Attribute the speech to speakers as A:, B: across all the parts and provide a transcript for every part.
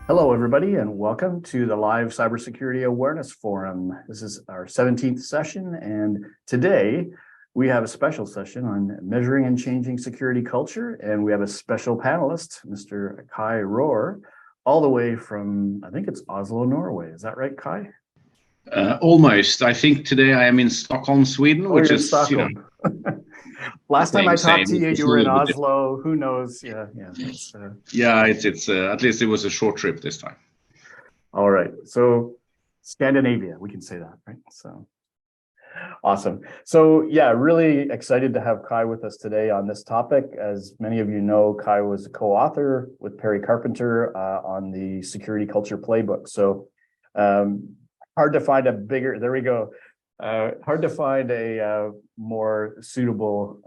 A: Hello, everybody, and welcome to the live Cybersecurity Awareness Forum. This is our 17th session, and today we have a special session on measuring and changing security culture, and we have a special panelist, Mr. Kai Roer, all the way from, I think it's Oslo, Norway. Is that right, Kai?
B: Almost. I think today I am in Stockholm, Sweden, which
A: you're in
B: is,
A: Stockholm. Last time I talked to you,
B: it's
A: you
B: a
A: were in
B: little bit
A: Oslo. Who knows? Yeah.
B: it's at least it was a short trip this time.
A: All right. So Scandinavia, we can say that, right? So awesome. So yeah, really excited to have Kai with us today on this topic. As many of you know, Kai was a co-author with Perry Carpenter on the Security Culture Playbook. So hard to find a bigger, there we go. Hard to find a more suitable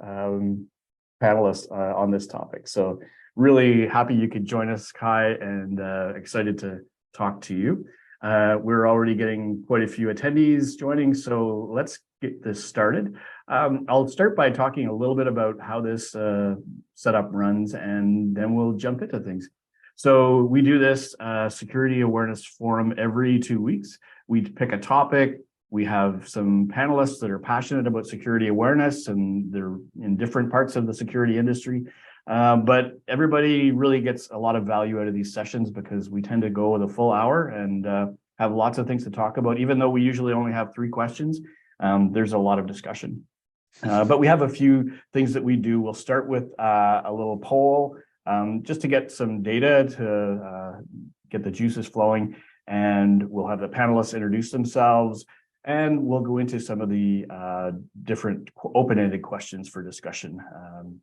A: panelist on this topic. So really happy you could join us, Kai, and excited to talk to you. We're already getting quite a few attendees joining, so let's get this started. I'll start by talking a little bit about how this setup runs, and then we'll jump into things. So we do this Security Awareness Forum every 2 weeks. We pick a topic. We have some panelists that are passionate about security awareness, and they're in different parts of the security industry. But everybody really gets a lot of value out of these sessions because we tend to go with a full hour and have lots of things to talk about. Even though we usually only have 3 questions, there's a lot of discussion. But we have a few things that we do. We'll start with a little poll just to get some data to get the juices flowing. And we'll have the panelists introduce themselves. And we'll go into some of the different open-ended questions for discussion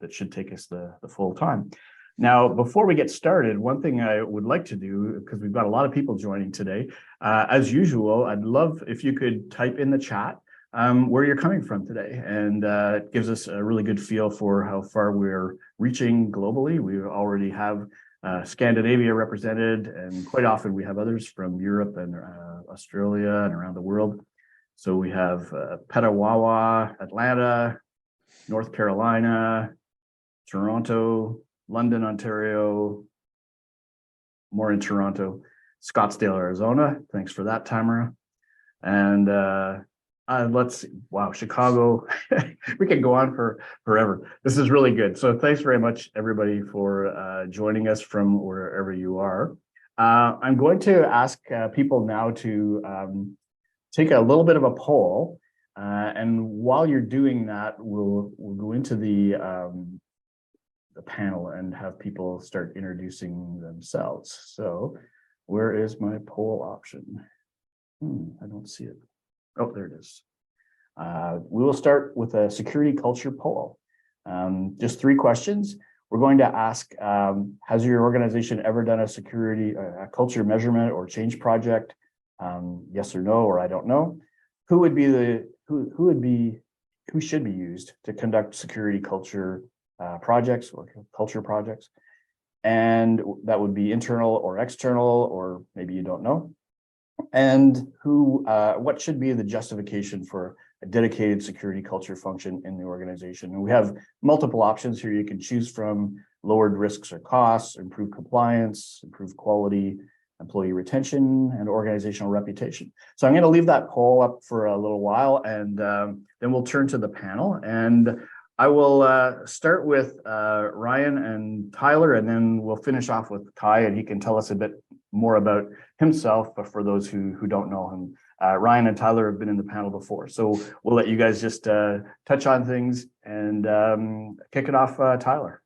A: that should take us the full time. Now, before we get started, one thing I would like to do, because we've got a lot of people joining today, as usual, I'd love if you could type in the chat where you're coming from today. And it gives us a really good feel for how far we're reaching globally. We already have Scandinavia represented, and quite often we have others from Europe and Australia and around the world. So we have Petawawa, Atlanta, North Carolina, Toronto, London, Ontario, more in Toronto, Scottsdale, Arizona. Thanks for that, Tamara. And let's see, wow, Chicago. We can go on for forever. This is really good. So thanks very much, everybody, for joining us from wherever you are. I'm going to ask people now to take a little bit of a poll, and while you're doing that, we'll go into the panel and have people start introducing themselves. So, where is my poll option? I don't see it. Oh, there it is. We will start with a security culture poll. Just 3 questions. We're going to ask: has your organization ever done a security culture measurement or change project? Yes or no, or I don't know. Who should be used to conduct security culture projects or culture projects? And that would be internal or external, or maybe you don't know. And what should be the justification for a dedicated security culture function in the organization? And we have multiple options here you can choose from: lowered risks or costs, improved compliance, improved quality, employee retention, and organizational reputation. So I'm going to leave that poll up for a little while, and then we'll turn to the panel. And I will start with Ryan and Tyler, and then we'll finish off with Kai, and he can tell us a bit more about himself, but for those who don't know him. Ryan and Tyler have been in the panel before, so we'll let you guys just touch on things and kick it off, Tyler.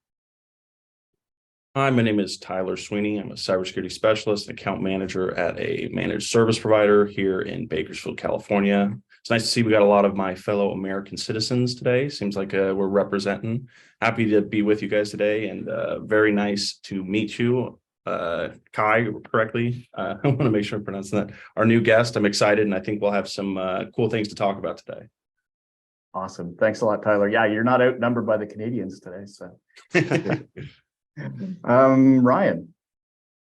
C: Hi, my name is Tyler Sweaney. I'm a cybersecurity specialist and account manager at a managed service provider here in Bakersfield, California. It's nice to see we got a lot of my fellow American citizens today. Seems like we're representing. Happy to be with you guys today, and very nice to meet you. Kai, correctly. I want to make sure I'm pronouncing that. Our new guest. I'm excited, and I think we'll have some cool things to talk about today.
A: Awesome. Thanks a lot, Tyler. Yeah, you're not outnumbered by the Canadians today, so. Ryan.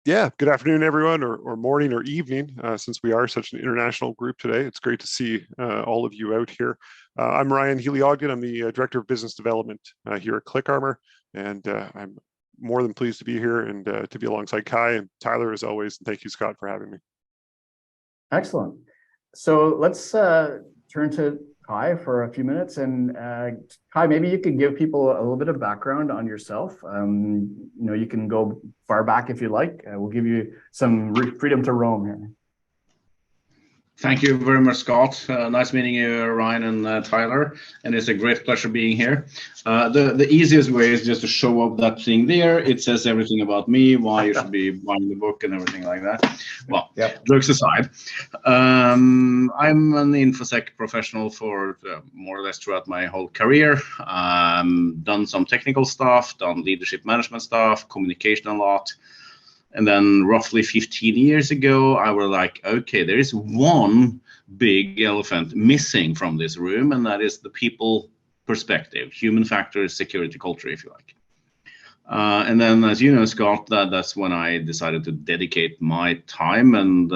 D: Yeah, good afternoon, everyone, or morning or evening, since we are such an international group today. It's great to see all of you out here. I'm Ryan Healey-Ogden. I'm the Director of Business Development here at ClickArmor, and I'm more than pleased to be here and to be alongside Kai and Tyler as always. And thank you, Scott, for having me.
A: Excellent. So let's turn to Kai for a few minutes. And Kai, maybe you could give people a little bit of background on yourself. You can go far back if you like. We'll give you some freedom to roam here.
B: Thank you very much, Scott. Nice meeting you, Ryan and Tyler, and it's a great pleasure being here. The easiest way is just to show up that thing there. It says everything about me, why you should be buying the book and everything like that. Well, jokes aside, I'm an InfoSec professional for more or less throughout my whole career. Done some technical stuff, done leadership management stuff, communication a lot. And then roughly 15 years ago, I was like, okay, there is one big elephant missing from this room, and that is the people perspective, human factors, security culture, if you like. And then, as you know, Scott, that's when I decided to dedicate my time and,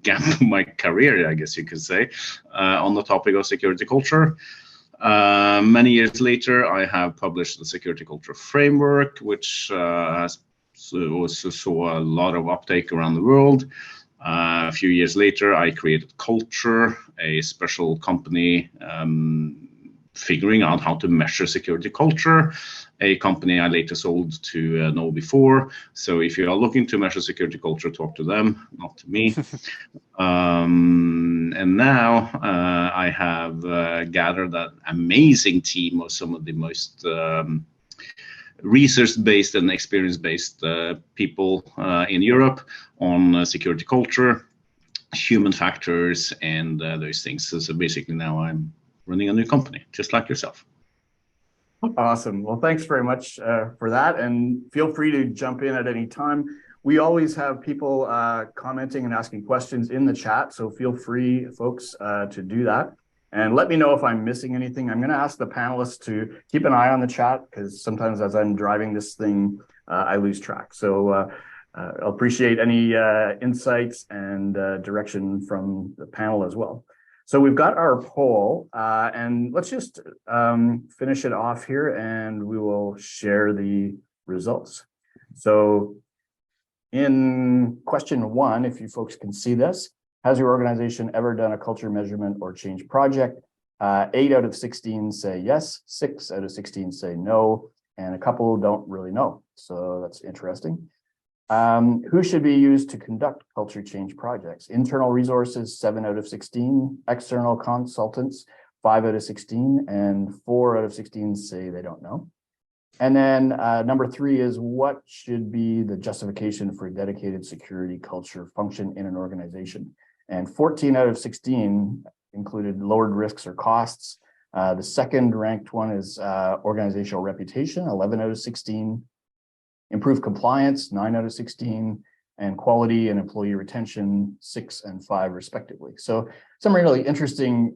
B: gamble my career, I guess you could say, on the topic of security culture. Many years later, I have published the Security Culture Framework, which has also saw a lot of uptake around the world. A few years later, I created Culture, a special company figuring out how to measure security culture, a company I later sold to KnowBe4. So if you are looking to measure security culture, talk to them, not to me. And now I have gathered that amazing team of some of the most research-based and experience-based people in Europe on security culture, human factors, and those things. So basically now I'm running a new company, just like yourself.
A: Awesome. Well, thanks very much for that. And feel free to jump in at any time. We always have people commenting and asking questions in the chat. So feel free, folks, to do that. And let me know if I'm missing anything. I'm going to ask the panelists to keep an eye on the chat because sometimes as I'm driving this thing, I lose track. So I'll appreciate any insights and direction from the panel as well. So we've got our poll and let's just finish it off here and we will share the results. So in question 1, if you folks can see this, has your organization ever done a culture measurement or change project? 8 out of 16 say yes, 6 out of 16 say no, and a couple don't really know. So that's interesting. Who should be used to conduct culture change projects? Internal resources, 7 out of 16, external consultants, 5 out of 16, and 4 out of 16 say they don't know. And then number 3 is what should be the justification for a dedicated security culture function in an organization? And 14 out of 16 included lowered risks or costs. The second ranked one is organizational reputation, 11 out of 16. Improved compliance, 9 out of 16. And quality and employee retention, 6 and 5 respectively. So some really interesting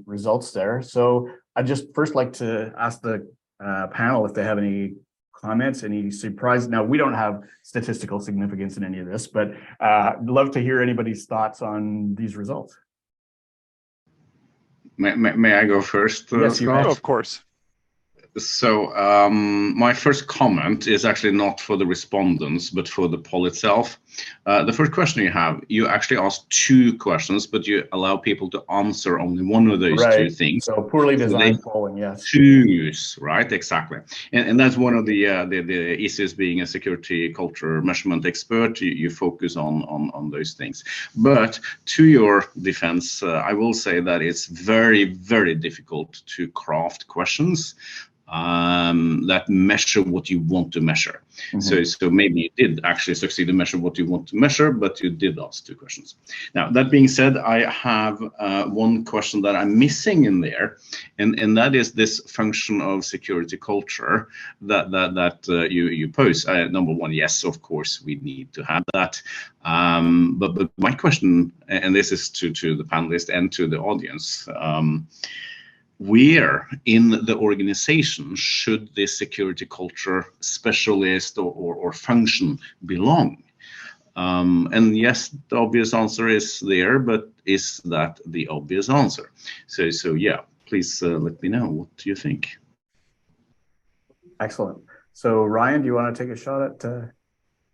A: results there. So I'd just first like to ask the panel if they have any comments, any surprise. Now, we don't have statistical significance in any of this, but I'd love to hear anybody's thoughts on these results.
B: May I go first?
A: Yes, you may.
D: Oh, of course.
B: So my first comment is actually not for the respondents, but for the poll itself. The first question you actually ask 2 questions, but you allow people to answer only one of those 2 things.
A: So poorly designed polling, yes.
B: Choose, right? Exactly. And that's one of the issues being a security culture measurement expert. You focus on those things. But to your defense, I will say that it's very, very difficult to craft questions that measure what you want to measure. So maybe you did actually succeed to measure what you want to measure, but you did ask 2 questions. Now, that being said, I have one question that I'm missing in there, and that is this function of security culture that you pose. Number 1, yes, of course, we need to have that. But my question, and this is to the panelists and to the audience, where in the organization should this security culture specialist or function belong? And yes, the obvious answer is there, but is that the obvious answer? So yeah, please let me know. What do you think?
A: Excellent. So Ryan, do you want to take a shot at?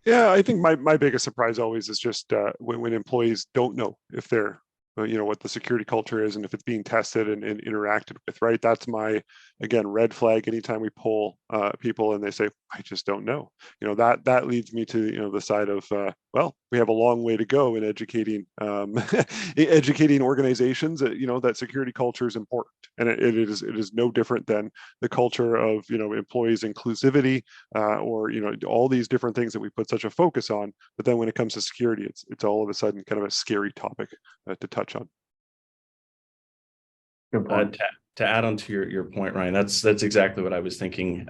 D: Yeah, I think my biggest surprise always is just when employees don't know if they're, what the security culture is and if it's being tested and interacted with, right? That's my, again, red flag anytime we poll people and they say, I just don't know. That leads me to, the side of, well, we have a long way to go in educating educating organizations that, that security culture is important. And it is no different than the culture of, employees inclusivity or, all these different things that we put such a focus on. But then when it comes to security, it's all of a sudden kind of a scary topic to touch on.
A: Good point.
C: To add on to your point, Ryan, that's exactly what I was thinking.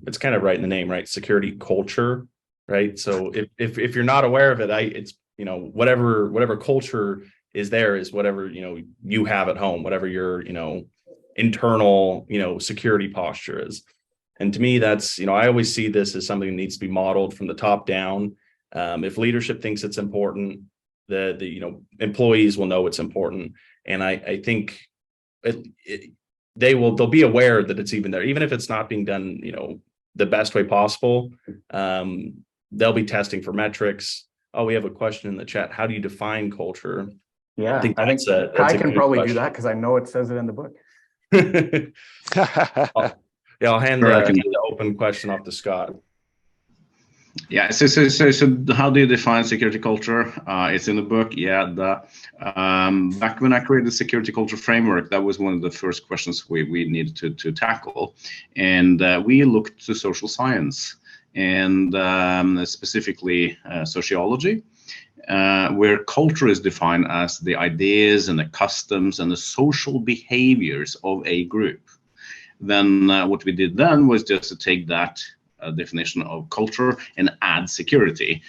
C: It's kind of right in the name, right? Security culture, right? So if you're not aware of it, it's whatever culture is there is whatever you have at home, whatever your internal security posture is. And to me, that's I always see this as something that needs to be modeled from the top down. If leadership thinks it's important, the employees will know it's important, and I think they'll be aware that it's even there, even if it's not being done the best way possible. They'll be testing for metrics. Oh, we have a question in the chat. How do you define culture?
A: Yeah, I think Kai can probably do that because I know it says it in the book.
C: I'll hand the open question off to Scott.
B: Yeah, so how do you define security culture? It's in the book. Yeah, back when I created the security culture framework, that was one of the first questions we needed to tackle. And we looked to social science and specifically sociology, where culture is defined as the ideas and the customs and the social behaviors of a group. Then what we did then was just to take that definition of culture and add security.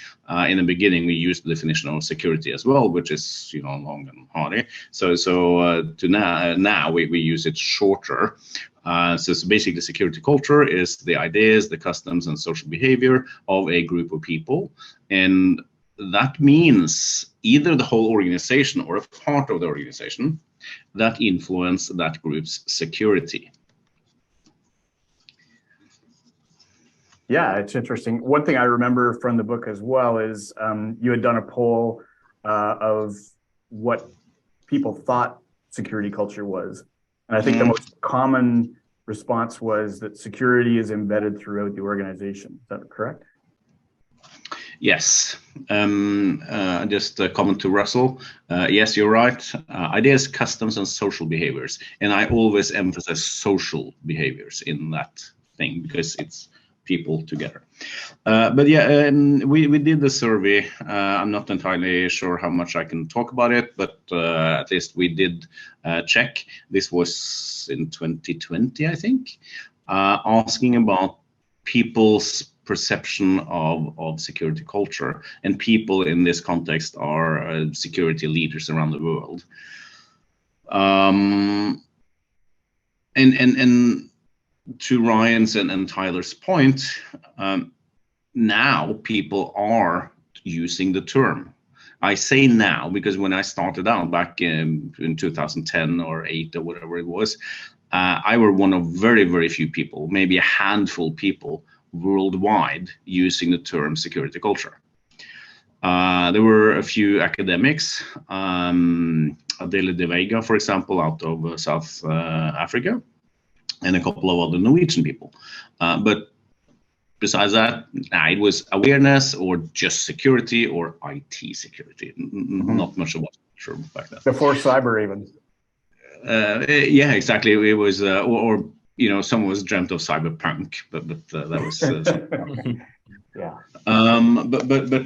B: In the beginning, we used the definition of security as well, which is long and hardy. So to now we use it shorter. So basically, security culture is the ideas, the customs, and social behavior of a group of people, and that means either the whole organization or a part of the organization that influence that group's security.
A: Yeah, it's interesting. One thing I remember from the book as well is you had done a poll of what people thought security culture was. And I think the most common response was that security is embedded throughout the organization. Is that correct?
B: Yes. Just a comment to Russell. Yes, you're right. Ideas, customs, and social behaviors. And I always emphasize social behaviors in that thing because it's people together. But yeah, we did the survey. I'm not entirely sure how much I can talk about it, but at least we did check. This was in 2020, I think, asking about people's perception of security culture, and people in this context are security leaders around the world. And to Ryan's and Tyler's point, now people are using the term. I say now because when I started out back in 2010 or 8 or whatever it was, I were one of very, very few people, maybe a handful of people worldwide using the term security culture. There were a few academics, Adele de Vega, for example, out of South Africa, and a couple of other Norwegian people. But besides that, it was awareness or just security or IT security. Not much of a back then.
A: Before cyber even.
B: Yeah, exactly. It was, or someone was dreamt of cyberpunk, but that was
A: yeah.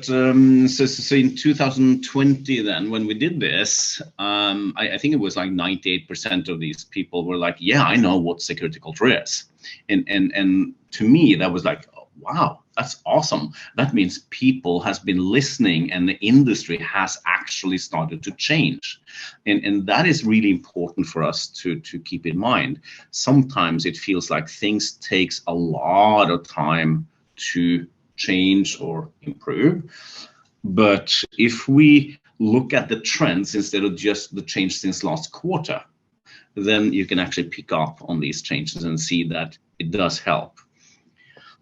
B: So in 2020, then when we did this, I think it was like 98% of these people were like, yeah, I know what security culture is, and to me that was like, oh, wow, that's awesome. That means people has been listening and the industry has actually started to change. And that is really important for us to keep in mind. Sometimes it feels like things takes a lot of time to change or improve. But if we look at the trends instead of just the change since last quarter, then you can actually pick up on these changes and see that it does help.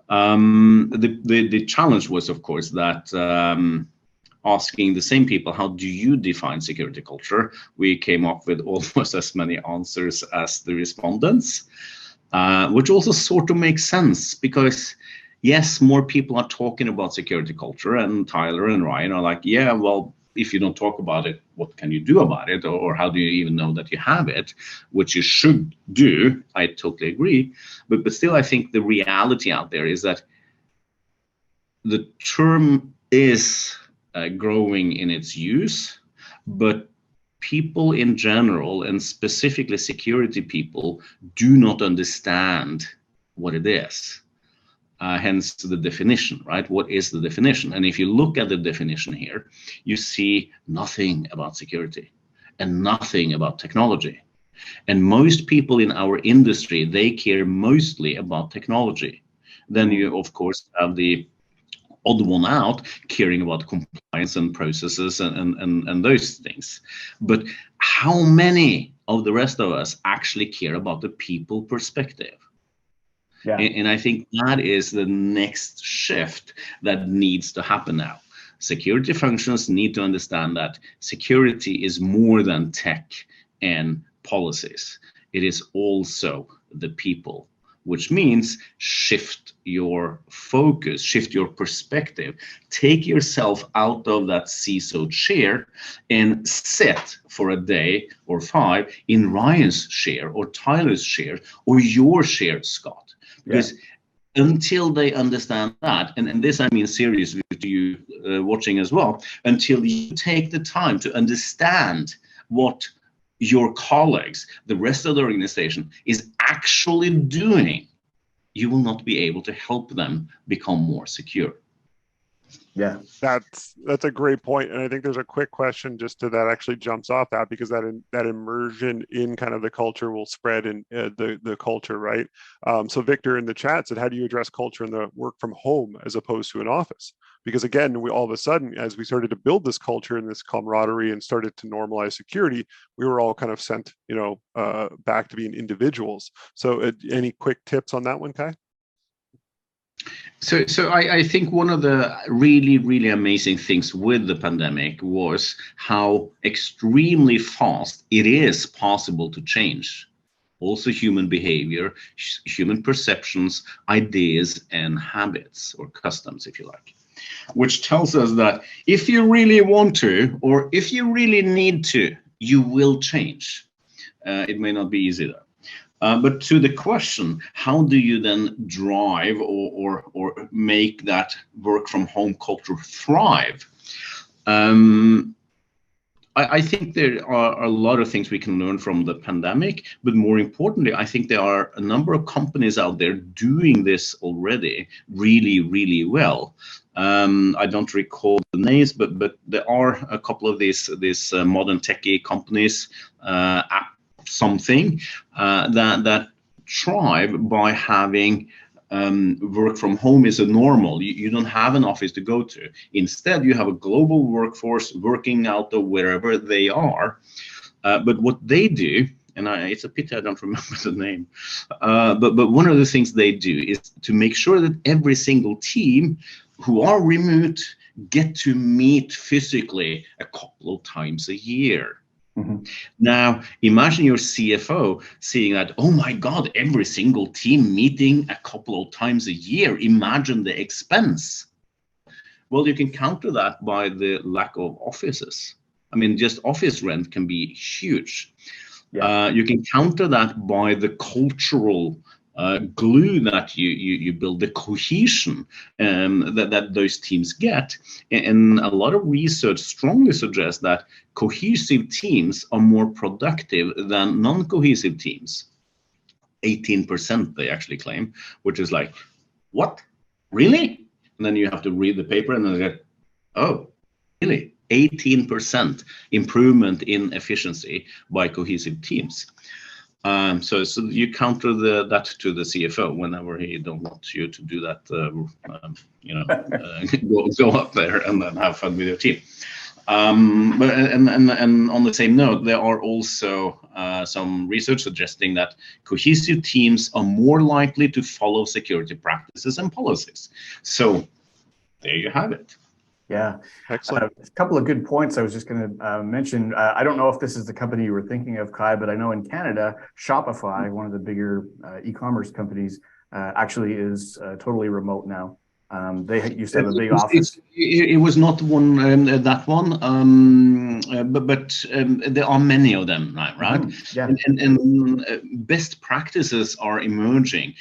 B: The challenge was, of course, that asking the same people, how do you define security culture? We came up with almost as many answers as the respondents, which also sort of makes sense because, yes, more people are talking about security culture, and Tyler and Ryan are like, yeah, well, if you don't talk about it, what can you do about it? Or how do you even know that you have it? Which you should do. I totally agree. But still, I think the reality out there is that the term is growing in its use, but people in general, and specifically security people, do not understand what it is. Hence the definition, right? What is the definition? And if you look at the definition here, you see nothing about security and nothing about technology. And most people in our industry, they care mostly about technology. Then you, of course, have the odd one out caring about compliance and processes and those things. But how many of the rest of us actually care about the people perspective?
A: Yeah.
B: And I think that is the next shift that needs to happen now. Security functions need to understand that security is more than tech and policies. It is also the people, which means shift your focus, shift your perspective, take yourself out of that CISO chair and sit for a day or 5 in Ryan's chair or Tyler's chair or your chair, Scott. Because until they understand that, and this I mean seriously to you watching as well, until you take the time to understand what your colleagues, the rest of the organization, is actually doing, you will not be able to help them become more secure.
D: Yeah, that's a great point, and I think there's a quick question just to that actually jumps off that, because that immersion in kind of the culture will spread in the culture, right? So Victor in the chat said, how do you address culture in the work from home as opposed to an office? Because again, we all of a sudden, as we started to build this culture and this camaraderie and started to normalize security, we were all kind of sent, back to being individuals. So any quick tips on that one, Kai?
B: So I think one of the really, really amazing things with the pandemic was how extremely fast it is possible to change also human behavior, human perceptions, ideas, and habits, or customs, if you like, which tells us that if you really want to, or if you really need to, you will change. It may not be easy though. But to the question, how do you then drive or make that work from home culture thrive? I think there are a lot of things we can learn from the pandemic, but more importantly, I think there are a number of companies out there doing this already really, really well. I don't recall the names, but there are a couple of these modern techie companies, something that thrive by having work from home is a normal. You don't have an office to go to. Instead, you have a global workforce working out of wherever they are. But what they do, and it's a pity I don't remember the name, but one of the things they do is to make sure that every single team who are remote get to meet physically a couple of times a year. Mm-hmm. Now, imagine your CFO seeing that, oh my God, every single team meeting a couple of times a year. Imagine the expense. Well, you can counter that by the lack of offices. I mean, just office rent can be huge. Yeah. You can counter that by the cultural glue that you build, the cohesion that those teams get. And a lot of research strongly suggests that cohesive teams are more productive than non-cohesive teams. 18% they actually claim, which is like, what? Really? And then you have to read the paper and then get, oh, really? 18% improvement in efficiency by cohesive teams. So you counter that to the CFO whenever he don't want you to do that, go up there and then have fun with your team. And on the same note, there are also some research suggesting that cohesive teams are more likely to follow security practices and policies. So there you have it.
A: Yeah,
D: Excellent.
A: a couple of good points I was just going to mention. I don't know if this is the company you were thinking of, Kai, but I know in Canada, Shopify, one of the bigger e-commerce companies, actually is totally remote now. They used to have a big office.
B: It was not one that one, but there are many of them now, right?
A: Yeah.
B: And best practices are emerging.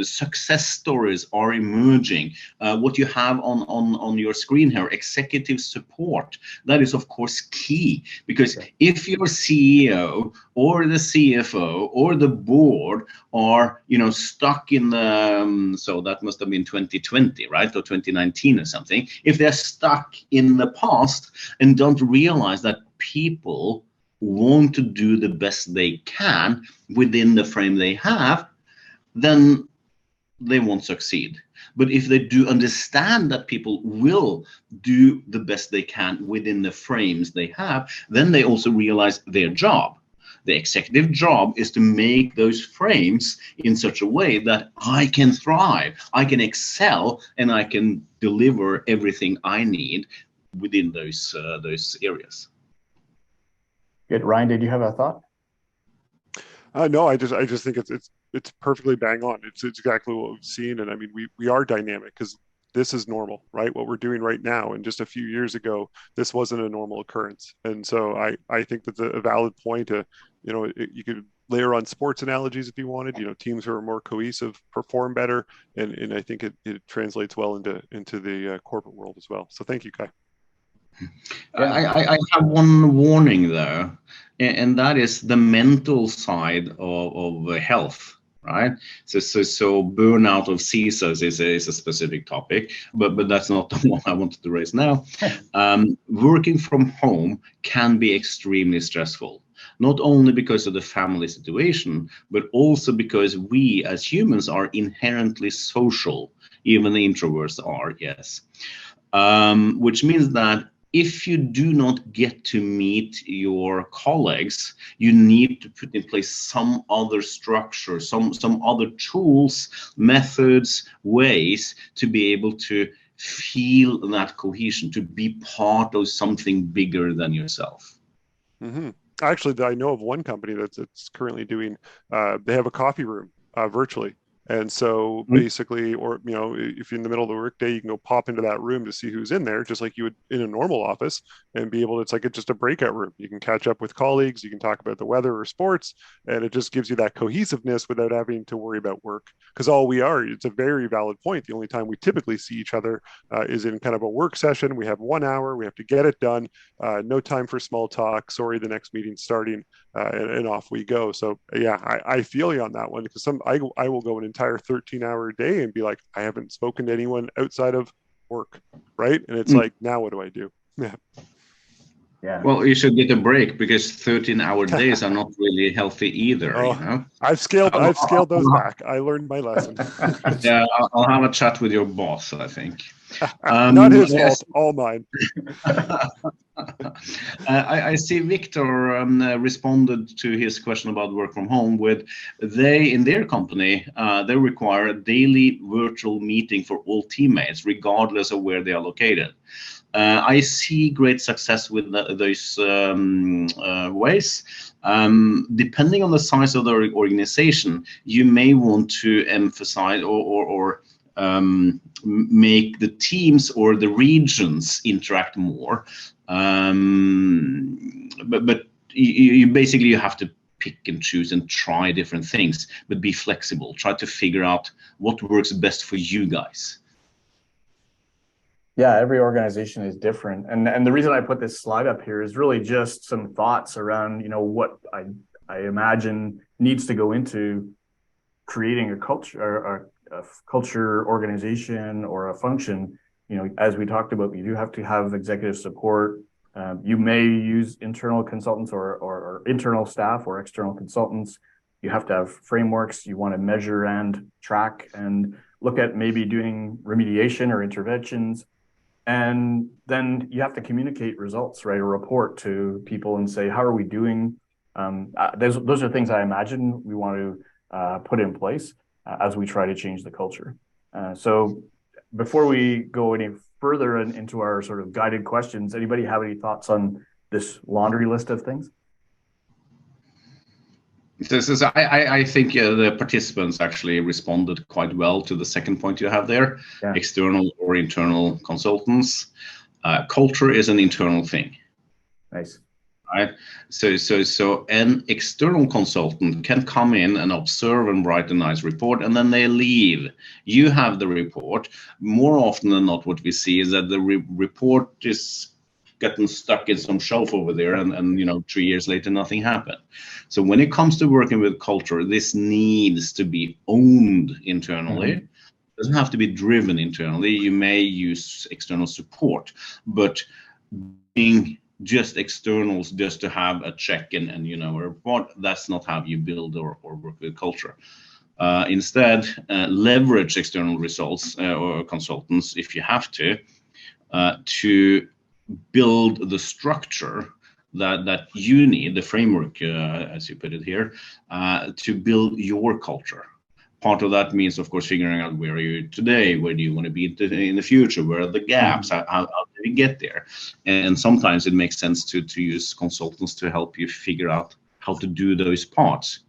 B: Success stories are emerging. What you have on your screen here, executive support, that is of course key, because if your CEO or the CFO or the board are stuck in the so that must have been 2020, right, or 2019 or something. If they're stuck in the past and don't realize that people want to do the best they can within the frame they have, then they won't succeed. But if they do understand that people will do the best they can within the frames they have, then they also realize their job. The executive job is to make those frames in such a way that I can thrive, I can excel, and I can deliver everything I need within those areas.
A: Good. Ryan, did you have a thought?
D: No, I just think it's perfectly bang on. It's exactly what we've seen, and I mean we are dynamic because this is normal, right? What we're doing right now, and just a few years ago, this wasn't a normal occurrence. And so I think that's a valid point. You could layer on sports analogies if you wanted. Teams who are more cohesive perform better, and I think it translates well into the corporate world as well. So thank you, Kai.
B: I have one warning though, and that is the mental side of health, right? So burnout of CISOs is a specific topic, but that's not the one I wanted to raise now. Working from home can be extremely stressful, not only because of the family situation, but also because we as humans are inherently social. Even the introverts are, yes. Which means that if you do not get to meet your colleagues, you need to put in place some other structure, some other tools, methods, ways to be able to feel that cohesion, to be part of something bigger than yourself.
D: Mm-hmm. Actually, I know of one company that's currently doing, they have a coffee room virtually. And so basically, or, if you're in the middle of the workday, you can go pop into that room to see who's in there, just like you would in a normal office, and be able to, it's like just a breakout room. You can catch up with colleagues, you can talk about the weather or sports, and it just gives you that cohesiveness without having to worry about work. Because it's a very valid point. The only time we typically see each other is in kind of a work session. We have 1 hour, we have to get it done. No time for small talk. Sorry, the next meeting's starting, and off we go. So yeah, I feel you on that one, because I will go an entire 13-hour day and be like, I haven't spoken to anyone outside of work, right? And it's like, now what do I do?
A: Yeah.
B: Well, you should get a break, because 13-hour days are not really healthy either.
D: I've scaled those back. I learned my lesson.
B: Yeah, I'll have a chat with your boss, I think.
D: Not his fault, all mine.
B: I see Victor responded to his question about work from home with, in their company, they require a daily virtual meeting for all teammates, regardless of where they are located. I see great success with those ways. Depending on the size of the organization, you may want to emphasize or make the teams or the regions interact more. But you basically have to pick and choose and try different things, but be flexible. Try to figure out what works best for you guys.
A: Yeah, every organization is different. And the reason I put this slide up here is really just some thoughts around, what I imagine needs to go into creating a culture, or a culture, organization, or a function. As we talked about, you do have to have executive support. You may use internal consultants or internal staff or external consultants. You have to have frameworks. You want to measure and track and look at maybe doing remediation or interventions. And then you have to communicate results, right? A report to people and say, how are we doing? Those are things I imagine we want to put in place as we try to change the culture. So before we go any further into our sort of guided questions, anybody have any thoughts on this laundry list of things?
B: I think the participants actually responded quite well to the second point you have there,
A: Yeah.
B: External or internal consultants. Culture is an internal thing.
A: Nice.
B: Right. So an external consultant can come in and observe and write a nice report, and then they leave. You have the report. More often than not, what we see is that the report is getting stuck in some shelf over there, and 3 years later nothing happened. So when it comes to working with culture, this needs to be owned internally. It doesn't have to be driven internally. You may use external support, but being just externals just to have a check and a report, that's not how you build or work with culture. Instead, leverage external results or consultants if you have to build the structure that you need, the framework, as you put it here, to build your culture. Part of that means, of course, figuring out where are you today, where do you want to be in the future, where are the gaps, how do we get there? And sometimes it makes sense to use consultants to help you figure out how to do those parts.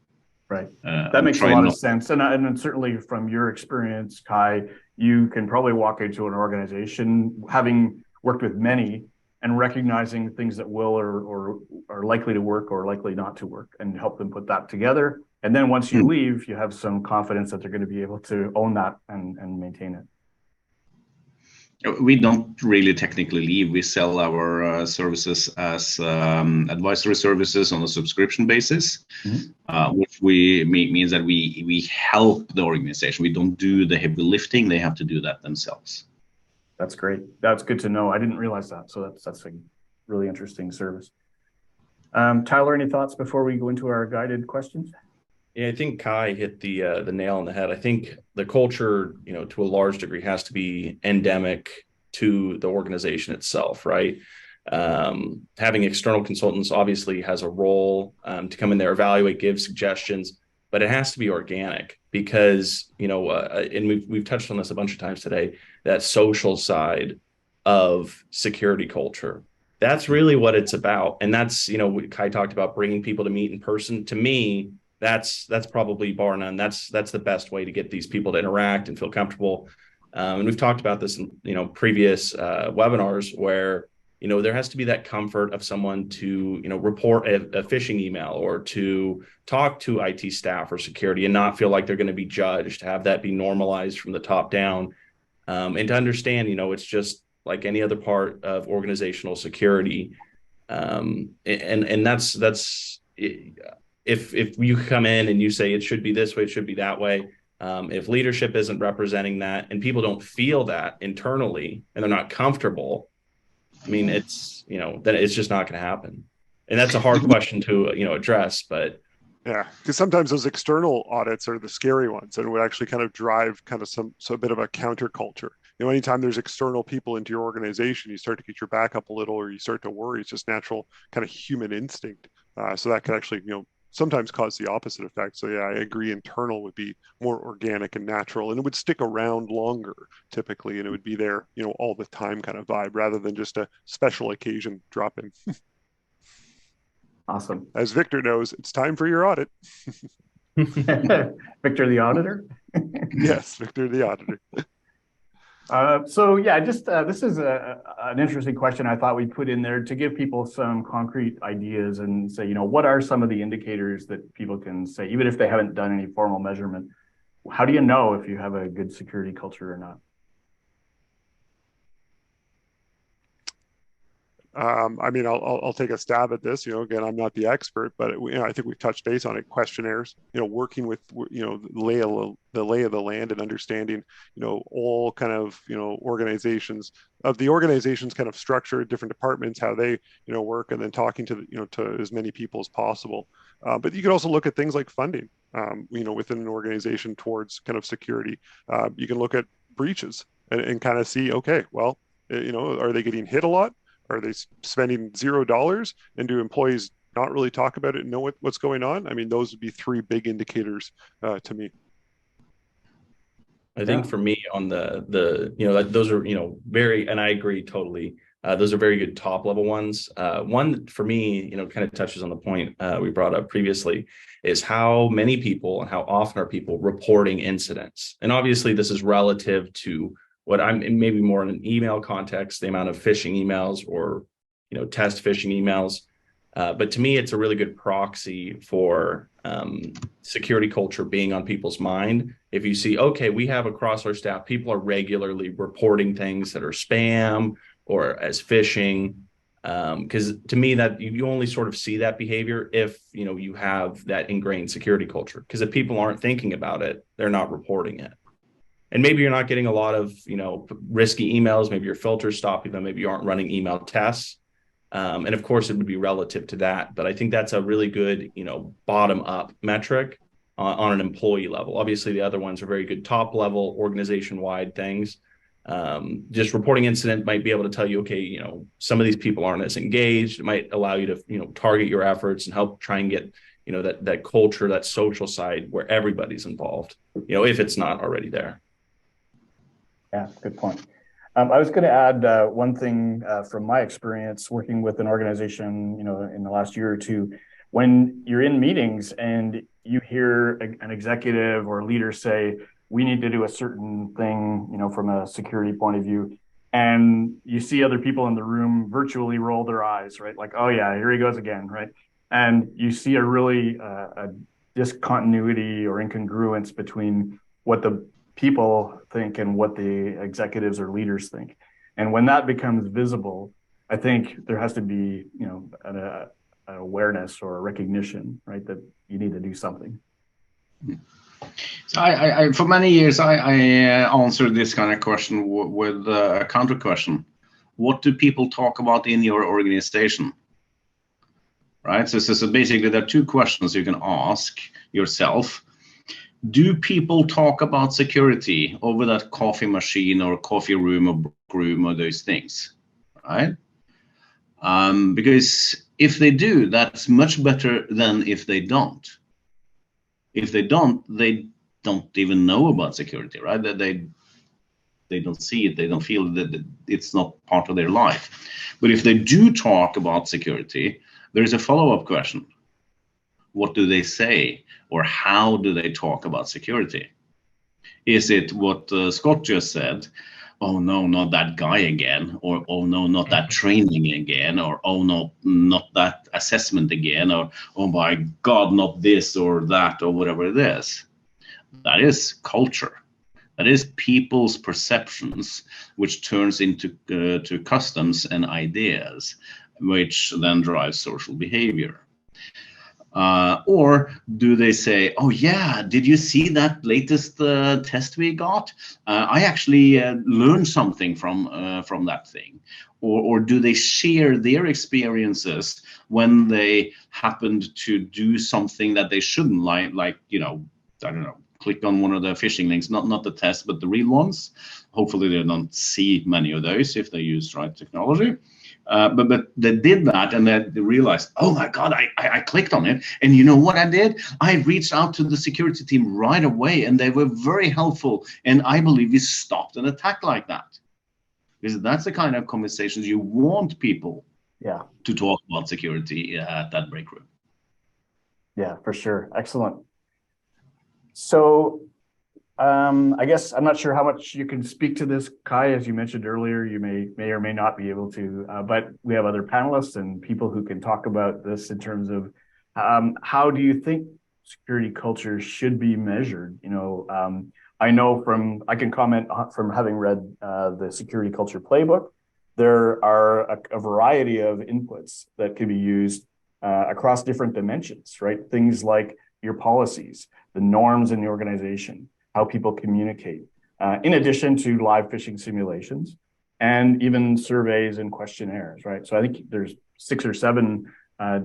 A: Right. That makes a lot of sense. And certainly from your experience, Kai, you can probably walk into an organization, having worked with many, and recognizing things that will or are likely to work or likely not to work, and help them put that together. And then once you leave, you have some confidence that they're going to be able to own that and maintain it.
B: We don't really technically leave. We sell our services as advisory services on a subscription basis, which means that we help the organization. We don't do the heavy lifting. They have to do that themselves.
A: That's great. That's good to know. I didn't realize that. So that's a really interesting service. Tyler, any thoughts before we go into our guided questions?
C: Yeah, I think Kai hit the nail on the head. I think the culture, to a large degree, has to be endemic to the organization itself, right? Having external consultants obviously has a role to come in there, evaluate, give suggestions, but it has to be organic because, and we've touched on this a bunch of times today, that social side of security culture. That's really what it's about. And that's, Kai talked about bringing people to meet in person. To me, that's probably bar none. That's the best way to get these people to interact and feel comfortable. And we've talked about this in previous webinars where there has to be that comfort of someone to report a phishing email or to talk to IT staff or security and not feel like they're going to be judged. Have that be normalized from the top down, and to understand it's just like any other part of organizational security. And that's if you come in and you say it should be this way, it should be that way. If leadership isn't representing that and people don't feel that internally and they're not comfortable, I mean, it's, then it's just not going to happen. And that's a hard question to, address, but.
D: Yeah, because sometimes those external audits are the scary ones and would actually kind of drive kind of a bit of a counterculture. Anytime there's external people into your organization, you start to get your back up a little, or you start to worry. It's just natural kind of human instinct. So that could actually, sometimes cause the opposite effect. So yeah, I agree. Internal would be more organic and natural, and it would stick around longer typically, and it would be there, all the time kind of vibe rather than just a special occasion drop in.
A: Awesome.
D: As Victor knows, it's time for your audit.
A: Victor the auditor?
D: Yes, Victor the auditor.
A: So yeah, just this is an interesting question I thought we'd put in there to give people some concrete ideas and say, what are some of the indicators that people can say, even if they haven't done any formal measurement, how do you know if you have a good security culture or not?
D: I'll take a stab at this. Again, I'm not the expert, but I think we've touched base on it. Questionnaires, working with, the lay of the land and understanding, all kind of, organizations of the organization's kind of structure, different departments, how they, work, and then talking to, to as many people as possible. But you can also look at things like funding, within an organization towards kind of security. You can look at breaches and kind of see, okay, well, Are they getting hit a lot? Are they spending $0? And do employees not really talk about it and know what's going on? I mean, those would be three big indicators to me.
C: I think for me on those are, very, and I agree totally. Those are very good top level ones. One for me, kind of touches on the point we brought up previously, is how many people and how often are people reporting incidents. And obviously this is relative to what I'm maybe more in an email context, the amount of phishing emails or, test phishing emails. But to me, it's a really good proxy for security culture being on people's mind. If you see, okay, we have across our staff, people are regularly reporting things that are spam or as phishing, because to me that you only sort of see that behavior if you have that ingrained security culture. Because if people aren't thinking about it, they're not reporting it. And maybe you're not getting a lot of risky emails. Maybe your filter's stopping them. Maybe you aren't running email tests. And of course, it would be relative to that. But I think that's a really good, bottom up metric on an employee level. Obviously, the other ones are very good top level, organization wide things. Just reporting incident might be able to tell you, okay, some of these people aren't as engaged. It might allow you to, target your efforts and help try and get, that culture, that social side where everybody's involved, if it's not already there.
A: Yeah, good point. I was going to add one thing from my experience working with an organization, in the last year or two. When you're in meetings and you hear an executive or leader say, we need to do a certain thing, from a security point of view, and you see other people in the room virtually roll their eyes, right? Like, oh yeah, here he goes again, right? And you see a really a discontinuity or incongruence between what the people think and what the executives or leaders think. And when that becomes visible, I think there has to be, an awareness or a recognition, right, that you need to do something.
B: So I for many years, I answered this kind of question with a counter question. What do people talk about in your organization? Right. So basically, there are two questions you can ask yourself. Do people talk about security over that coffee machine or coffee room or book room or those things, right? Because if they do, that's much better than if they don't. If they don't even know about security, right? They don't see it, they don't feel that it's not part of their life. But if they do talk about security, there is a follow-up question. What do they say, or how do they talk about security? Is it what Scott just said? Oh no, not that guy again, or oh no, not that training again, or oh no, not that assessment again, or oh my God, not this or that, or whatever it is. That is culture. That is people's perceptions, which turns into to customs and ideas, which then drives social behavior. Or do they say, oh yeah, did you see that latest test we got? I actually learned something from that thing. Or do they share their experiences when they happened to do something that they shouldn't, like I don't know, click on one of the phishing links, not the test, but the real ones. Hopefully they don't see many of those if they use right technology. But they did that, and they realized, oh my God, I clicked on it. And you know what I did? I reached out to the security team right away, and they were very helpful. And I believe we stopped an attack like that. Because that's the kind of conversations you want people to talk about security at that break room.
A: Yeah, for sure. Excellent. So I guess I'm not sure how much you can speak to this, Kai. As you mentioned earlier, you may or may not be able to, but we have other panelists and people who can talk about this in terms of how do you think security culture should be measured? I know I can comment from having read the Security Culture Playbook. There are a variety of inputs that can be used across different dimensions, right? Things like your policies, the norms in the organization, how people communicate, in addition to live phishing simulations and even surveys and questionnaires, right? So I think there's 6 or 7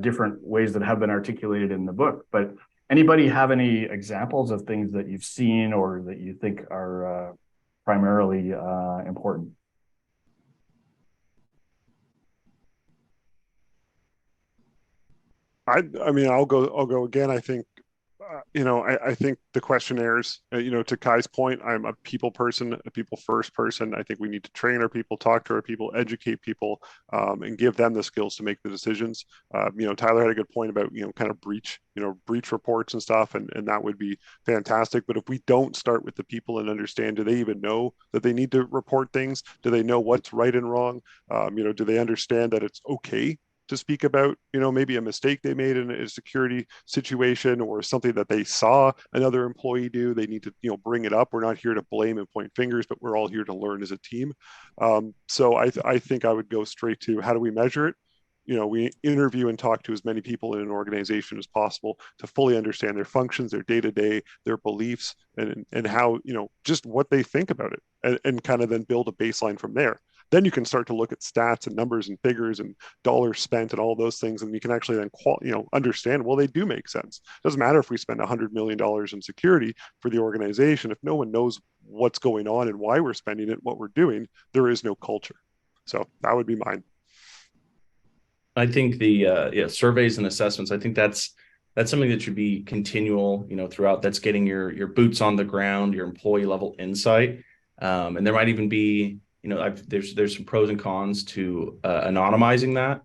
A: different ways that have been articulated in the book. But anybody have any examples of things that you've seen or that you think are primarily important?
D: I mean, I'll go again. I think, I think the questionnaires, to Kai's point, I'm a people person, a people first person. I think we need to train our people, talk to our people, educate people, and give them the skills to make the decisions. Tyler had a good point about, kind of breach reports and stuff, and that would be fantastic. But if we don't start with the people and understand, do they even know that they need to report things? Do they know what's right and wrong? Do they understand that it's okay to speak about, maybe a mistake they made in a security situation or something that they saw another employee do? They need to, bring it up. We're not here to blame and point fingers, but we're all here to learn as a team. So I think I would go straight to, how do we measure it? We interview and talk to as many people in an organization as possible to fully understand their functions, their day-to-day, their beliefs, and how, just what they think about it, and kind of then build a baseline from there. Then you can start to look at stats and numbers and figures and dollars spent and all those things, and you can actually then understand, well, they do make sense. It doesn't matter if we spend $100 million in security for the organization. If no one knows what's going on and why we're spending it, what we're doing, there is no culture. So that would be mine.
C: I think the surveys and assessments, I think that's something that should be continual, throughout. That's getting your boots on the ground, your employee level insight. And there might even be, there's some pros and cons to anonymizing that.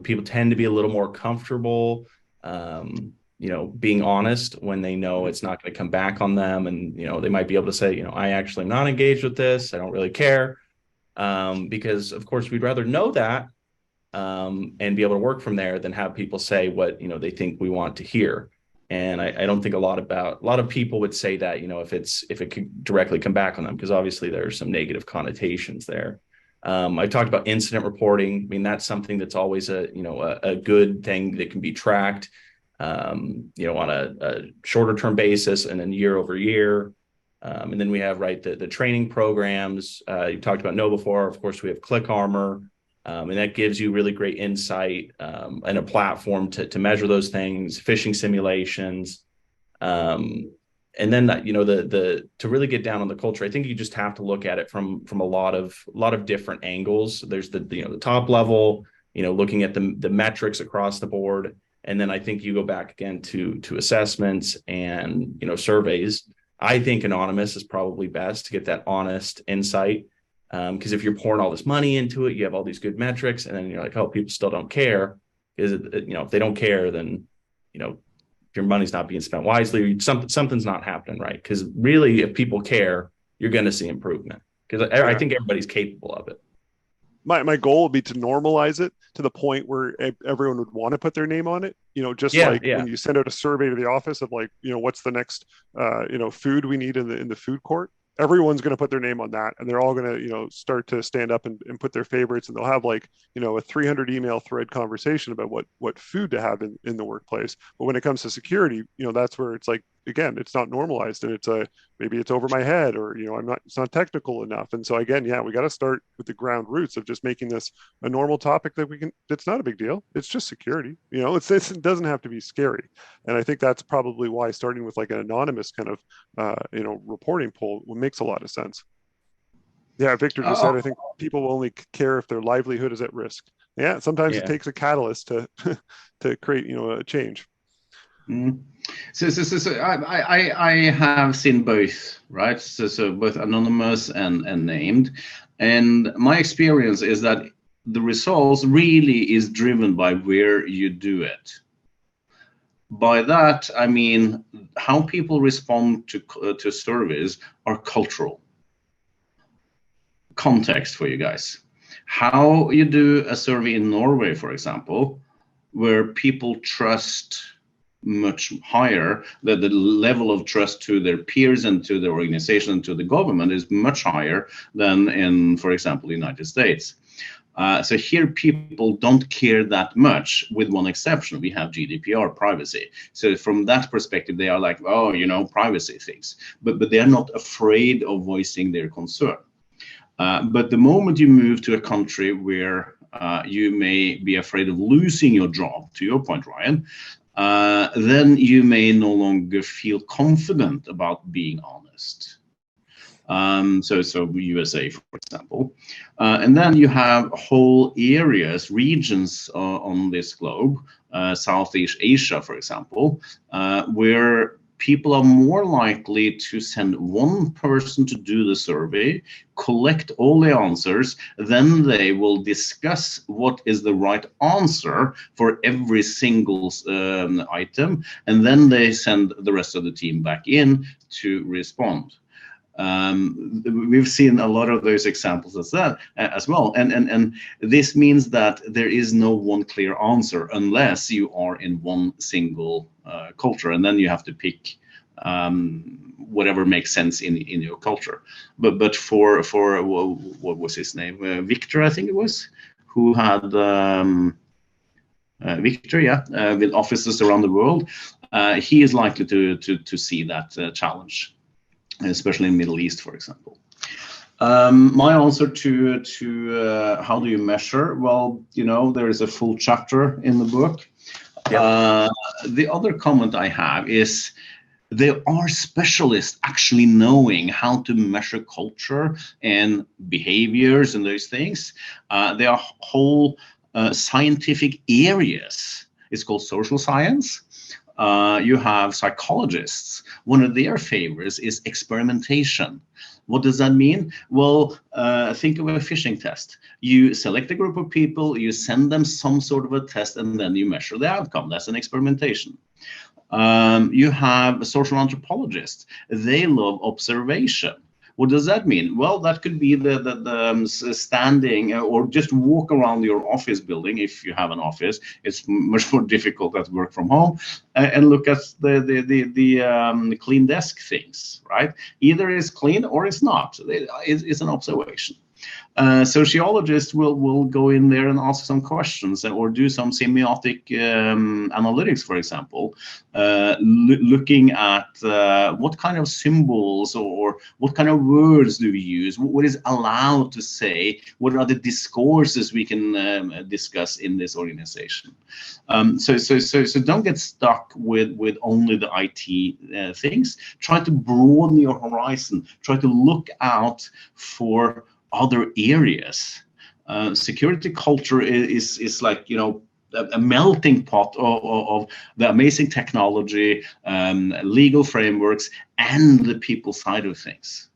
C: People tend to be a little more comfortable, being honest when they know it's not going to come back on them. And, they might be able to say, I actually am not engaged with this. I don't really care. Because of course we'd rather know that, and be able to work from there than have people say what, they think we want to hear. And I don't think a lot of people would say that, if it could directly come back on them, because obviously there are some negative connotations there. I talked about incident reporting. I mean, that's something that's always a good thing that can be tracked, on a shorter term basis and then year over year. And then we have, right, the training programs. You talked about KnowBe4. Of course, we have ClickArmor. And that gives you really great insight, and a platform to measure those things, phishing simulations. And then that, to really get down on the culture, I think you just have to look at it from a lot of different angles. There's the top level, looking at the metrics across the board. And then I think you go back again to assessments and, surveys. I think anonymous is probably best to get that honest insight. Because if you're pouring all this money into it, you have all these good metrics, and then you're like, oh, people still don't care. If they don't care, then, your money's not being spent wisely, something's not happening right. Because really, if people care, you're going to see improvement. Because I think everybody's capable of it.
D: My goal would be to normalize it to the point where everyone would want to put their name on it. When you send out a survey to the office of what's the next, food we need in the food court. Everyone's going to put their name on that, and they're all going to, start to stand up and put their favorites, and they'll have a 300 email thread conversation about what food to have in the workplace. But when it comes to security, that's where it's again, it's not normalized, and maybe it's over my head, or it's not technical enough. And so again, we got to start with the ground roots of just making this a normal topic it's not a big deal. It's just security. It doesn't have to be scary. And I think that's probably why starting with an anonymous kind of reporting poll makes a lot of sense. Yeah, Victor just said, I think people will only care if their livelihood is at risk. Yeah, sometimes it takes a catalyst to to create a change.
B: Mm. So I have seen both, right? So both anonymous and named, and my experience is that the results really is driven by where you do it. By that I mean how people respond to surveys are cultural. Context for you guys. How you do a survey in Norway, for example, where people trust much higher, that the level of trust to their peers and to their organization and to the government is much higher than in, for example, the United States. So here people don't care that much, with one exception. We have GDPR, privacy. So from that perspective, they are like, oh, privacy things. But they are not afraid of voicing their concern. But the moment you move to a country where you may be afraid of losing your job, to your point, Ryan, then you may no longer feel confident about being honest. So USA, for example. And then you have whole areas, regions on this globe, Southeast Asia, for example, where people are more likely to send one person to do the survey, collect all the answers, then they will discuss what is the right answer for every single item, and then they send the rest of the team back in to respond. We've seen a lot of those examples as well, and this means that there is no one clear answer unless you are in one single culture, and then you have to pick whatever makes sense in your culture. But for what was his name, Victor, I think it was, who had Victor, with offices around the world, he is likely to see that challenge, especially in Middle East, for example. My answer to how do you measure? Well, there is a full chapter in the book. Yep. The other comment I have is there are specialists actually knowing how to measure culture and behaviors and those things. There are whole scientific areas. It's called social science. You have psychologists. One of their favorites is experimentation. What does that mean? Well, think of a phishing test. You select a group of people, you send them some sort of a test, and then you measure the outcome. That's an experimentation. You have social anthropologists. They love observation. What does that mean? Well, that could be the standing or just walk around your office building. If you have an office, it's much more difficult at work from home, and look at the clean desk things, right? Either it's clean or it's not. It's an observation. Sociologists will go in there and ask some questions or do some semiotic analytics, for example, looking at what kind of symbols or what kind of words do we use, what is allowed to say, what are the discourses we can discuss in this organization. So don't get stuck with only the IT things. Try to broaden your horizon. Try to look out for other areas. Security culture is like, a melting pot of the amazing technology, legal frameworks, and the people side of things.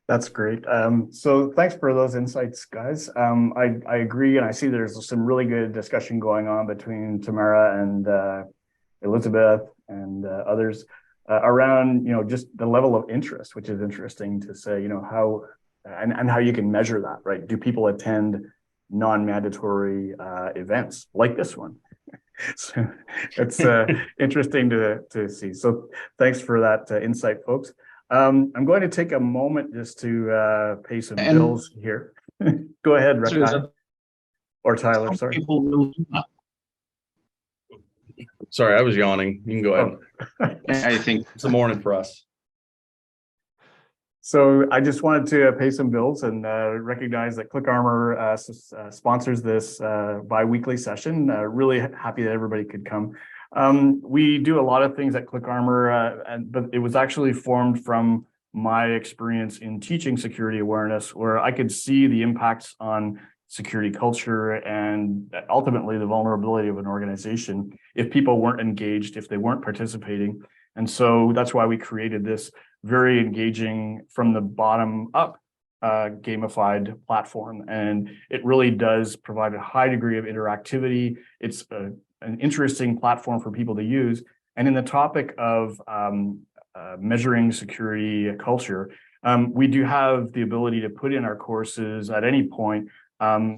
A: That's great. So thanks for those insights, guys. I agree, and I see there's some really good discussion going on between Tamara and Elizabeth and others around, just the level of interest, which is interesting to say, how and how you can measure that, right? Do people attend non-mandatory events like this one? So it's interesting to see. So thanks for that insight, folks. I'm going to take a moment just to pay some bills here. Go ahead, Ryan. Or Tyler, sorry.
B: People will do that.
C: Sorry, I was yawning. You can go ahead.
B: Oh. I think
C: it's the morning for us.
A: So I just wanted to pay some bills and recognize that ClickArmor sponsors this bi-weekly session. Really happy that everybody could come. We do a lot of things at ClickArmor, but it was actually formed from my experience in teaching security awareness, where I could see the impacts on security culture and ultimately the vulnerability of an organization if people weren't engaged, if they weren't participating. And so that's why we created this very engaging from the bottom up gamified platform. And it really does provide a high degree of interactivity. It's an interesting platform for people to use. And in the topic of measuring security culture, we do have the ability to put in our courses at any point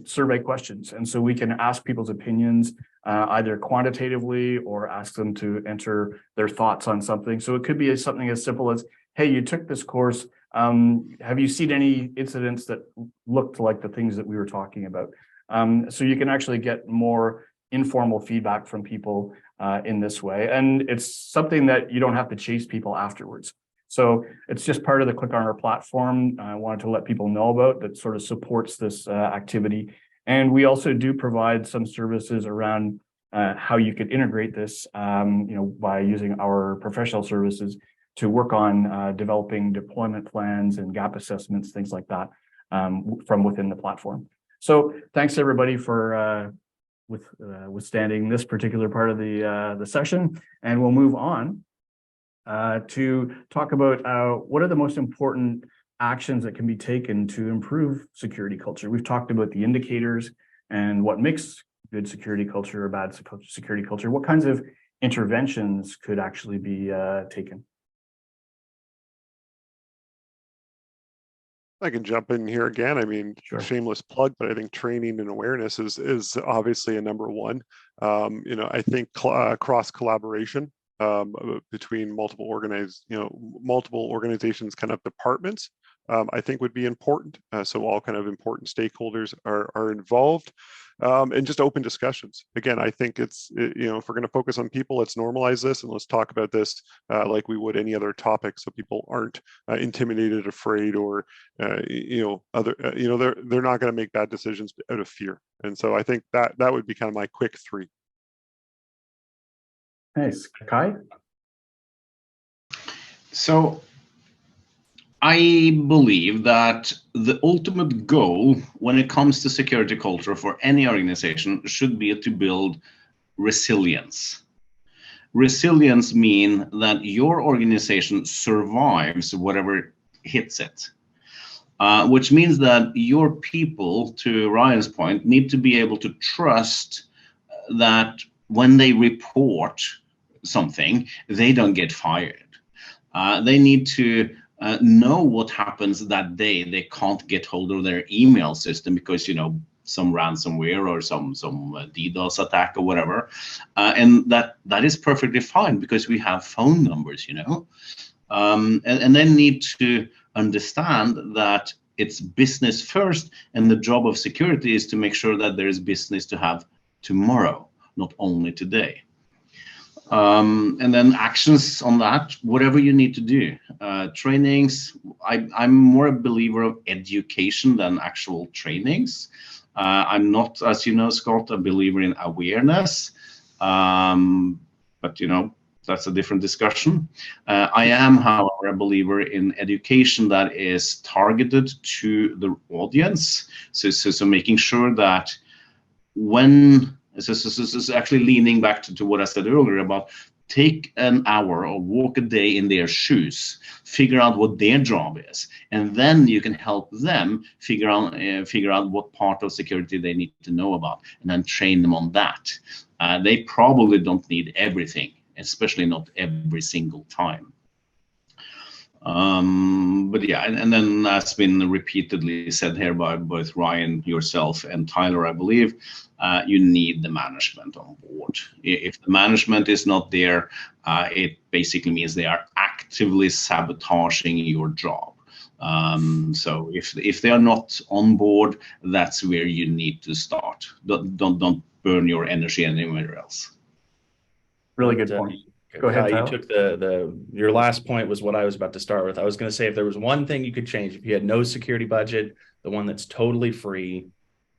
A: survey questions. And so we can ask people's opinions either quantitatively or ask them to enter their thoughts on something. So it could be something as simple as, hey, you took this course. Have you seen any incidents that looked like the things that we were talking about? So you can actually get more informal feedback from people in this way. And it's something that you don't have to chase people afterwards. So it's just part of the ClickArmor platform I wanted to let people know about that sort of supports this activity. And we also do provide some services around how you could integrate this, by using our professional services. to work on developing deployment plans and gap assessments, things like that, from within the platform. So thanks everybody for withstanding this particular part of the session, and we'll move on to talk about what are the most important actions that can be taken to improve security culture. We've talked about the indicators and what makes good security culture or bad security culture. What kinds of interventions could actually be taken?
D: I can jump in here again. I mean,
A: Sure.
D: Shameless plug, but I think training and awareness is obviously a number one. I think cross collaboration between multiple organizations, kind of departments, I think would be important. So all kind of important stakeholders are involved, and just open discussions. Again, I think if we're going to focus on people, let's normalize this and let's talk about this like we would any other topic, so people aren't intimidated, afraid, or they're not going to make bad decisions out of fear. And so I think that would be kind of my quick three.
A: Nice. Kai?
B: So I believe that the ultimate goal when it comes to security culture for any organization should be to build resilience. Resilience means that your organization survives whatever hits it, which means that your people, to Ryan's point, need to be able to trust that when they report something, they don't get fired. They need to know what happens that day. They can't get hold of their email system because, some ransomware or some DDoS attack or whatever. And that is perfectly fine because we have phone numbers, and they need to understand that it's business first, and the job of security is to make sure that there is business to have tomorrow, not only today. And then actions on that, whatever you need to do. Trainings, I'm more a believer of education than actual trainings. I'm not, as you know, Scott, a believer in awareness, but that's a different discussion. I am, however, a believer in education that is targeted to the audience. So making sure that when this is actually leaning back to what I said earlier about take an hour or walk a day in their shoes, figure out what their job is, and then you can help them figure out what part of security they need to know about, and then train them on that. They probably don't need everything, especially not every single time. But yeah, and then as been repeatedly said here by both Ryan, yourself, and Tyler, I believe, you need the management on board. If the management is not there, it basically means they are actively sabotaging your job. So if they are not on board, that's where you need to start. Don't burn your energy anywhere else.
A: Really good point. Go ahead, Tyler.
C: You took your last point was what I was about to start with. I was going to say, if there was one thing you could change, if you had no security budget, the one that's totally free.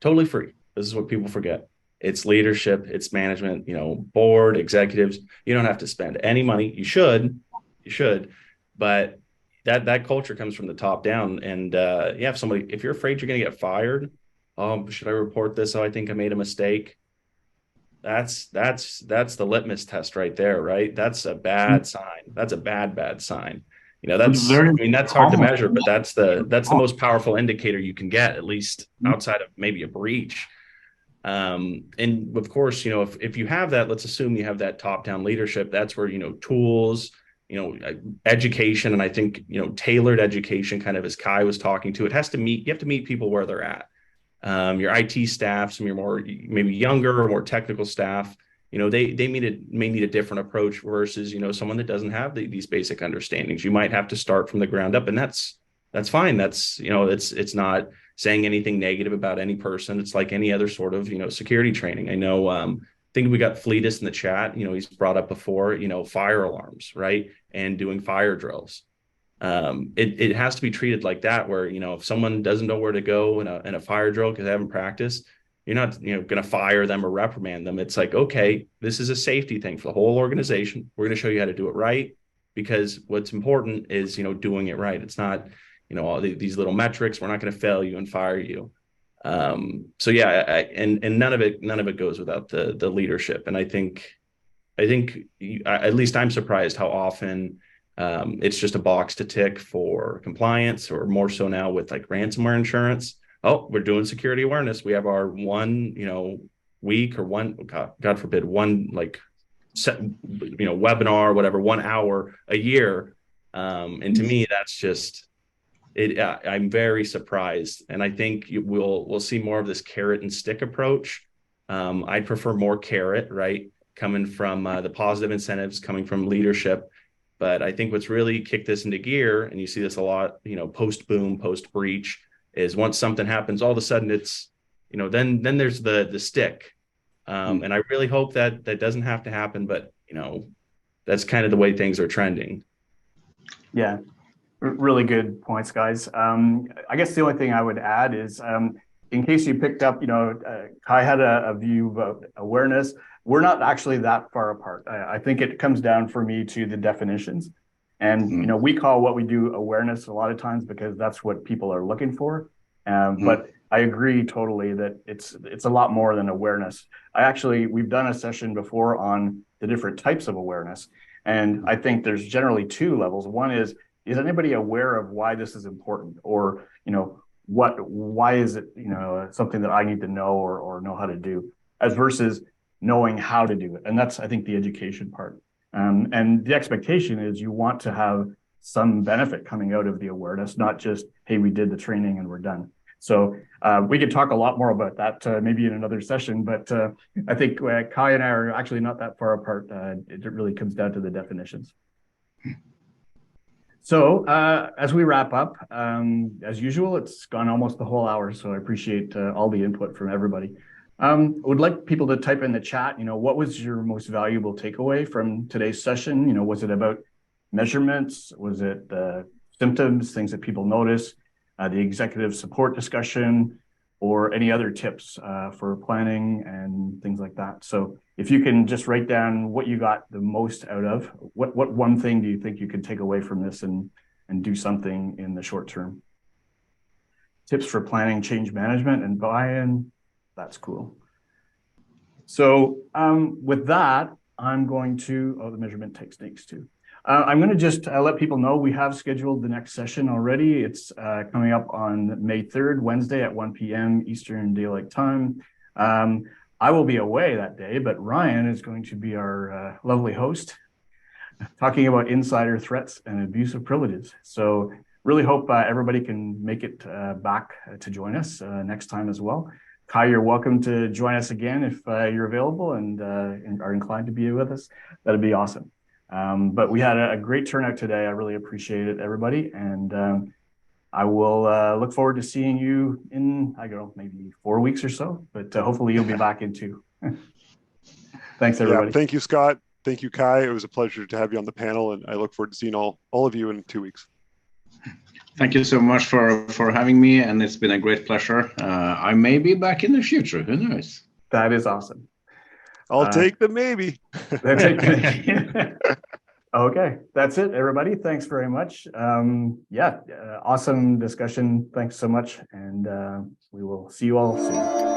C: This is what people forget. It's leadership, it's management, board, executives. You don't have to spend any money. You should, but that culture comes from the top down. And if you're afraid you're going to get fired, should I report this? Oh, I think I made a mistake. That's the litmus test right there, right? That's a bad sign. That's a bad sign. That's hard to measure, but that's the most powerful indicator you can get, at least outside of maybe a breach. And of course, if you have that, let's assume you have that top-down leadership. That's where tools, education, and I think tailored education, kind of as Kai was talking to, you have to meet people where they're at. Your IT staff, some of your more maybe younger or more technical staff, they may need a different approach versus someone that doesn't have these basic understandings. You might have to start from the ground up, and that's fine. That's it's not saying anything negative about any person. It's like any other sort of security training. I know I think we got Fleetus in the chat. He's brought up before fire alarms, right, and doing fire drills. It has to be treated like that, where if someone doesn't know where to go in a fire drill because they haven't practiced, you're not going to fire them or reprimand them. It's like, okay, this is a safety thing for the whole organization. We're going to show you how to do it right. because what's important is, doing it right. It's not, all these little metrics. We're not going to fail you and fire you. So yeah, and none of it goes without the leadership. And I think at least I'm surprised how often it's just a box to tick for compliance, or more so now with like ransomware insurance. Oh, we're doing security awareness. We have our one, week, or one, God forbid, one like set, webinar, whatever, 1 hour a year. And to me, that's just it. I'm very surprised, and I think we'll see more of this carrot and stick approach. I prefer more carrot, right? Coming from the positive incentives, coming from leadership. But I think what's really kicked this into gear, and you see this a lot, post boom, post breach, is once something happens, all of a sudden it's, then there's the stick. And I really hope that doesn't have to happen, but that's kind of the way things are trending.
A: Yeah, really good points, guys. I guess the only thing I would add is, in case you picked up, Kai had a view about awareness. We're not actually that far apart. I think it comes down for me to the definitions. And, we call what we do awareness a lot of times because that's what people are looking for. But I agree totally that it's a lot more than awareness. We've done a session before on the different types of awareness. And I think there's generally two levels. One is anybody aware of why this is important? Or, why is it, something that I need to know or know how to do, as versus knowing how to do it. And that's, I think, the education part. And the expectation is you want to have some benefit coming out of the awareness, not just, hey, we did the training and we're done. So we could talk a lot more about that maybe in another session, but I think Kai and I are actually not that far apart. It really comes down to the definitions. So as we wrap up, as usual, it's gone almost the whole hour, so I appreciate all the input from everybody. I would like people to type in the chat, what was your most valuable takeaway from today's session? Was it about measurements? Was it symptoms, things that people notice, the executive support discussion, or any other tips for planning and things like that? So if you can just write down what you got the most out of, what one thing do you think you could take away from this and do something in the short term? Tips for planning change management and buy-in. That's cool. So with that, I'm going to, the measurement techniques too. I'm going to just let people know we have scheduled the next session already. It's coming up on May 3rd, Wednesday at 1 p.m. Eastern Daylight Time. I will be away that day, but Ryan is going to be our lovely host, talking about insider threats and abuse of privileges. So really hope everybody can make it back to join us next time as well. Kai, you're welcome to join us again if you're available and are inclined to be with us. That'd be awesome. But we had a great turnout today. I really appreciate it, everybody. And I will look forward to seeing you in, I don't know, maybe 4 weeks or so, but hopefully you'll be back in 2. Thanks, everybody.
D: Yeah, thank you, Scott. Thank you, Kai. It was a pleasure to have you on the panel, and I look forward to seeing all of you in 2 weeks.
B: Thank you so much for having me, and it's been a great pleasure. I may be back in the future. Who knows?
A: That is awesome.
D: I'll take the maybe.
A: Okay, that's it, everybody. Thanks very much. Awesome discussion. Thanks so much, and we will see you all soon.